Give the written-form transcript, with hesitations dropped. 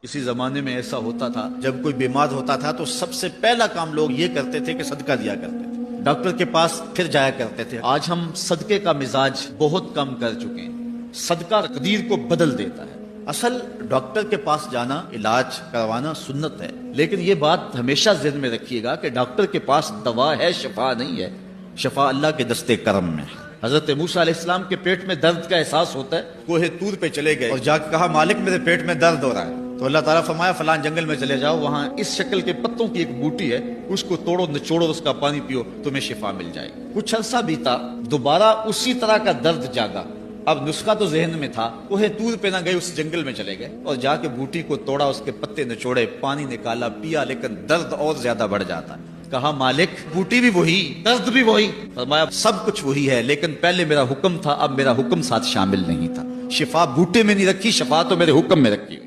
किसी जमाने में ऐसा होता था, जब कोई बीमार होता था तो सबसे पहला काम लोग ये करते थे कि सदका दिया करते थे, डॉक्टर के पास फिर जाया करते थे। आज हम सदके का मिजाज बहुत कम कर चुके हैं। सदका तकदीर को बदल देता है। असल डॉक्टर के पास जाना, इलाज करवाना सुन्नत है, लेकिन ये बात हमेशा ज़हन में रखिएगा कि डॉक्टर के पास दवा है, शफा नहीं है। शफा अल्लाह के दस्ते करम में है। हजरत मूसा अलैहिस्सलाम के पेट में दर्द का एहसास होता है, कोहे तूर पे चले गए और जाकर कहा, मालिक मेरे पेट में दर्द हो रहा है। तो अल्लाह ताला फरमाया, फलान जंगल में चले जाओ, वहां इस शक्ल के पत्तों की एक बूटी है, उसको तोड़ो निचोड़ो, उसका पानी पियो, तुम्हें शिफा मिल जाएगी। कुछ अरसा बीता, दोबारा उसी तरह का दर्द जागा। अब नुस्खा तो जहन में था, कोहे तूर पे ना गए, उस जंगल में चले गए और जाके बूटी को तोड़ा, उसके पत्ते निचोड़े, पानी निकाला, पिया, लेकिन दर्द और ज्यादा बढ़ जाता है। कहा, मालिक बूटी भी वही, दर्द भी वही। फरमाया, सब कुछ वही है, लेकिन पहले मेरा हुक्म था, अब मेरा हुक्म साथ शामिल नहीं था। शिफा बूटे में नहीं रखी, शिफा तो मेरे हुक्म में रखी।